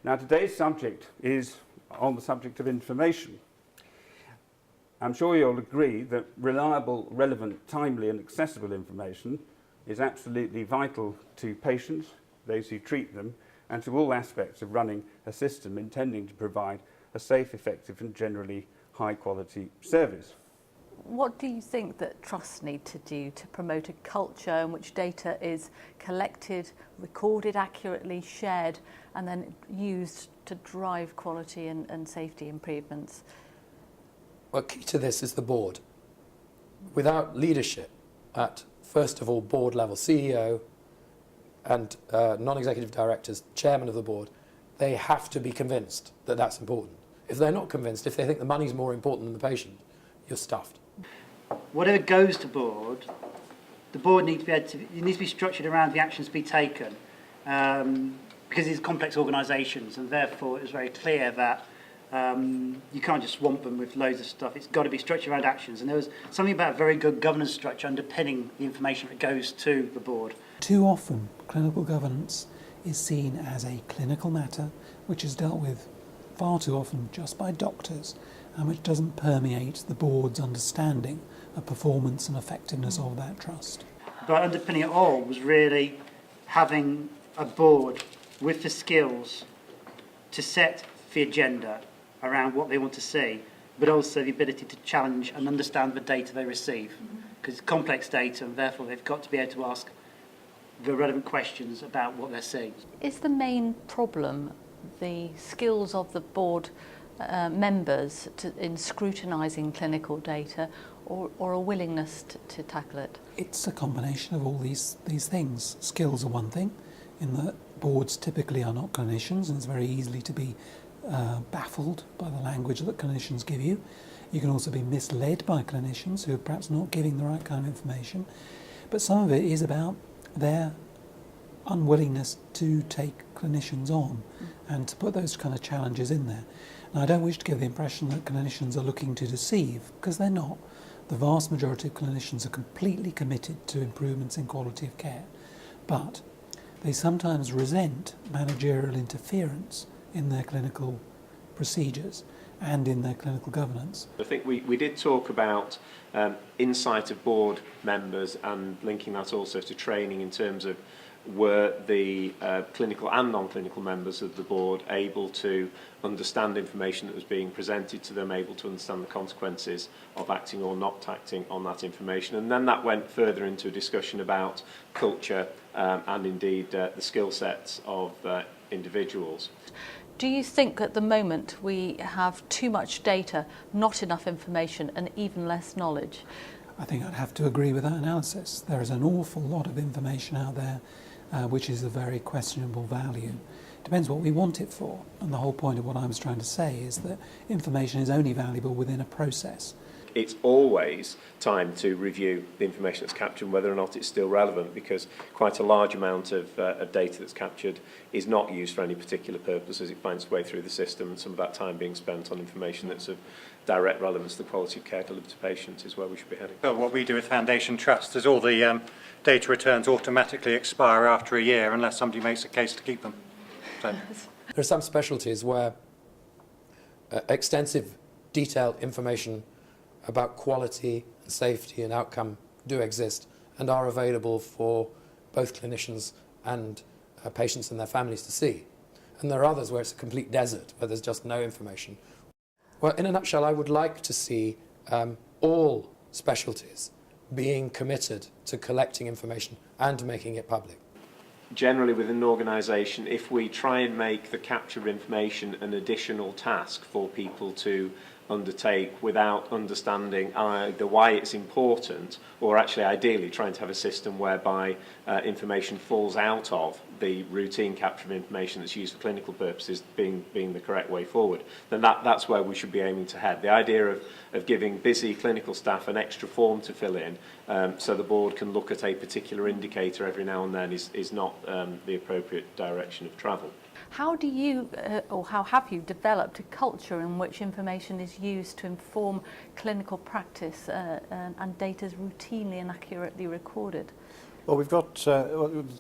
Now, today's subject is on the subject of information. I'm sure you'll agree that reliable, relevant, timely and accessible information is absolutely vital to patients, those who treat them, and to all aspects of running a system intending to provide a safe, effective and generally high quality service. What do you think that trusts need to do to promote a culture in which data is collected, recorded accurately, shared and then used to drive quality and safety improvements? Well, key to this is the board. Without leadership at, first of all, board level, CEO and non-executive directors, chairman of the board, they have to be convinced that that's important. If they're not convinced, if they think the money's more important than the patient, you're stuffed. Whatever goes to board, the board needs to be structured around the actions to be taken, because these are complex organisations, and therefore it's very clear that you can't just swamp them with loads of stuff. It's got to be structured around actions, and there was something about a very good governance structure underpinning the information that goes to the board. Too often, clinical governance is seen as a clinical matter which is dealt with far too often just by doctors and which doesn't permeate the board's understanding of performance and effectiveness of that trust. But underpinning it all was really having a board with the skills to set the agenda around what they want to see, but also the ability to challenge and understand the data they receive, because it's complex data and therefore they've got to be able to ask the relevant questions about what they're seeing. Is the main problem the skills of the board members in scrutinising clinical data, or a willingness to tackle it? It's a combination of all these things. Skills are one thing, in that boards typically are not clinicians, and it's very easily to be baffled by the language that clinicians give you. You can also be misled by clinicians who are perhaps not giving the right kind of information. But some of it is about their unwillingness to take clinicians on and to put those kind of challenges in there. Now, I don't wish to give the impression that clinicians are looking to deceive, because they're not. The vast majority of clinicians are completely committed to improvements in quality of care, but they sometimes resent managerial interference in their clinical procedures and in their clinical governance. I think we did talk about insight of board members and linking that also to training in terms of were the clinical and non-clinical members of the board able to understand information that was being presented to them, able to understand the consequences of acting or not acting on that information. And then that went further into a discussion about culture and indeed the skill sets of individuals. Do you think at the moment we have too much data, not enough information and even less knowledge? I think I'd have to agree with that analysis. There is an awful lot of information out there which is of very questionable value. Depends what we want it for, and the whole point of what I was trying to say is that information is only valuable within a process. It's always time to review the information that's captured and whether or not it's still relevant, because quite a large amount of data that's captured is not used for any particular purpose as it finds its way through the system, and some of that time being spent on information that's of direct relevance to the quality of care delivered to patients is where we should be heading. Well, what we do with Foundation Trust is all the data returns automatically expire after a year unless somebody makes a case to keep them. So. There are some specialties where extensive, detailed information about quality and safety and outcome do exist and are available for both clinicians and patients and their families to see. And there are others where it's a complete desert, where there's just no information. Well, in a nutshell, I would like to see all specialties being committed to collecting information and making it public. Generally within an organisation, if we try and make the capture of information an additional task for people to undertake without understanding either why it's important, or actually ideally trying to have a system whereby information falls out of the routine capture of information that's used for clinical purposes being the correct way forward, then that's where we should be aiming to head. The idea of giving busy clinical staff an extra form to fill in so the board can look at a particular indicator every now and then is not the appropriate direction of travel. How do you, or how have you developed a culture in which information is used to inform clinical practice and data is routinely and accurately recorded? Well, we've got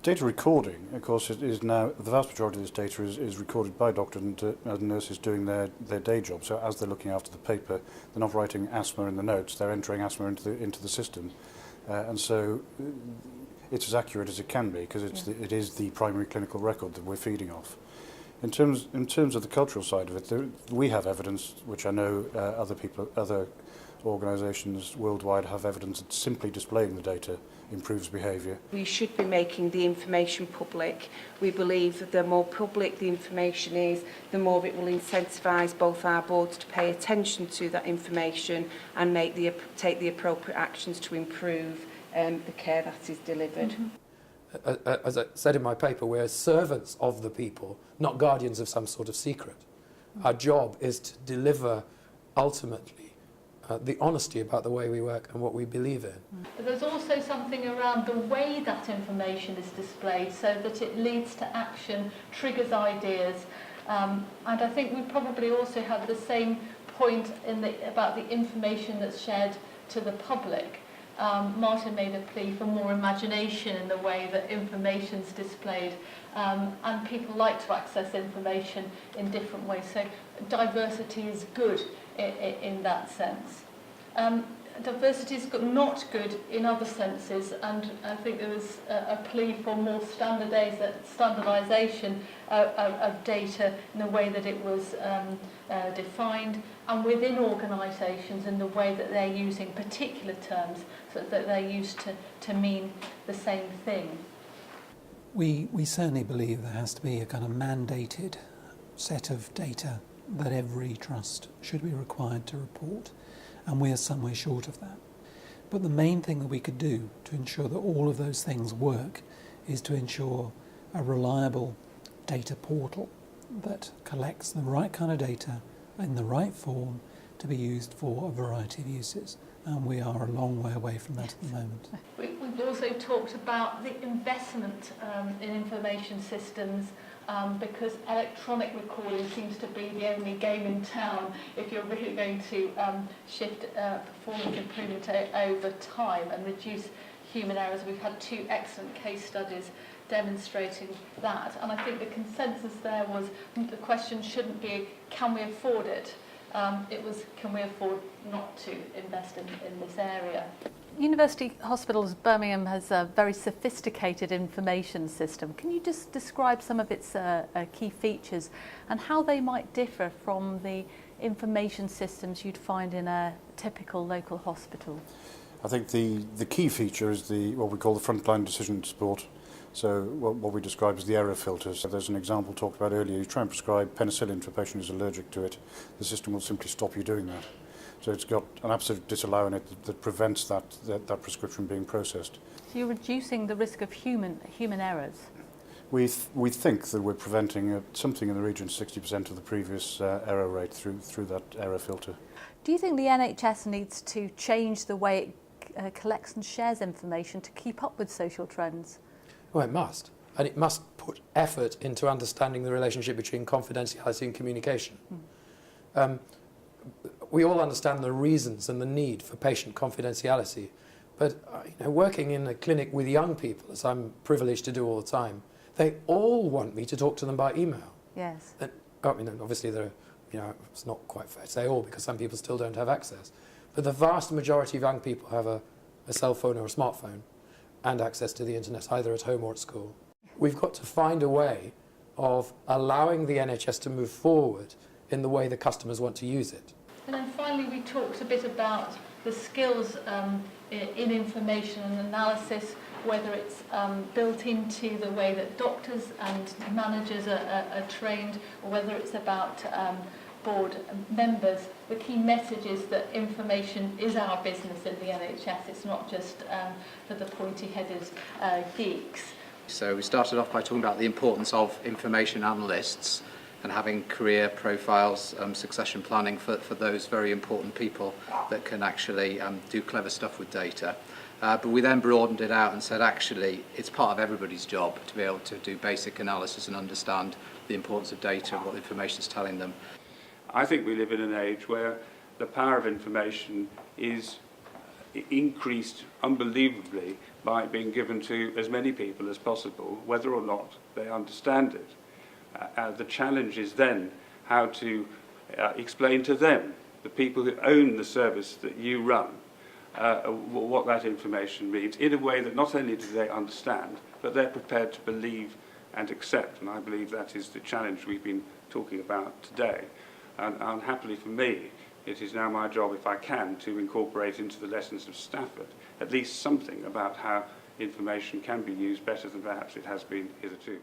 data recording, of course, is now, the vast majority of this data is recorded by doctors and nurses doing their day job. So as they're looking after the paper, they're not writing asthma in the notes, they're entering asthma into the system. And so it's as accurate as it can be, because it is the primary clinical record that we're feeding off. In terms of the cultural side of it, we have evidence, which I know other organisations worldwide have evidence that simply displaying the data improves behaviour. We should be making the information public. We believe that the more public the information is, the more it will incentivise both our boards to pay attention to that information and take the appropriate actions to improve the care that is delivered. Mm-hmm. As I said in my paper, we're servants of the people, not guardians of some sort of secret. Our job is to deliver, ultimately, the honesty about the way we work and what we believe in. But there's also something around the way that information is displayed so that it leads to action, triggers ideas. And I think we probably also have the same point about the information that's shared to the public. Martin made a plea for more imagination in the way that information's displayed, and people like to access information in different ways. So diversity is good in that sense. Diversity is not good in other senses, and I think there was a plea for more standardisation of data in the way that it was defined, and within organisations in the way that they're using particular terms so that they're used to mean the same thing. We certainly believe there has to be a kind of mandated set of data that every trust should be required to report, and we are somewhere short of that. But the main thing that we could do to ensure that all of those things work is to ensure a reliable data portal that collects the right kind of data in the right form to be used for a variety of uses. And we are a long way away from that at the moment. We've also talked about the investment in information systems, because electronic recording seems to be the only game in town if you're really going to shift performance improvement over time and reduce human errors. We've had 2 excellent case studies demonstrating that, and I think the consensus there was the question shouldn't be can we afford it, it was can we afford not to invest in this area. University Hospitals Birmingham has a very sophisticated information system. Can you just describe some of its key features and how they might differ from the information systems you'd find in a typical local hospital? I think the key feature is what we call the frontline decision support. So what we describe as the error filters. So there's an example talked about earlier. You try and prescribe penicillin to a patient who's allergic to it. The system will simply stop you doing that. So it's got an absolute disallow in it that prevents that prescription being processed. So you're reducing the risk of human errors? We think that we're preventing something in the region of 60% of the previous error rate through that error filter. Do you think the NHS needs to change the way it collects and shares information to keep up with social trends? Well, it must. And it must put effort into understanding the relationship between confidentiality and communication. We all understand the reasons and the need for patient confidentiality, but working in a clinic with young people, as I'm privileged to do all the time, they all want me to talk to them by email. Yes. And, obviously, it's not quite fair to say all, because some people still don't have access. But the vast majority of young people have a cell phone or a smartphone and access to the internet, either at home or at school. We've got to find a way of allowing the NHS to move forward in the way the customers want to use it. And then finally, we talked a bit about the skills in information and analysis, whether it's built into the way that doctors and managers are trained, or whether it's about board members. The key message is that information is our business in the NHS. It's not just for the pointy-headed geeks. So we started off by talking about the importance of information analysts and having career profiles, succession planning for those very important people that can actually do clever stuff with data. But we then broadened it out and said, actually, it's part of everybody's job to be able to do basic analysis and understand the importance of data and what the information is telling them. I think we live in an age where the power of information is increased unbelievably by being given to as many people as possible, whether or not they understand it. The challenge is then how to explain to them, the people who own the service that you run, what that information means, in a way that not only do they understand, but they're prepared to believe and accept. And I believe that is the challenge we've been talking about today. And unhappily for me, it is now my job, if I can, to incorporate into the lessons of Stafford at least something about how information can be used better than perhaps it has been hitherto.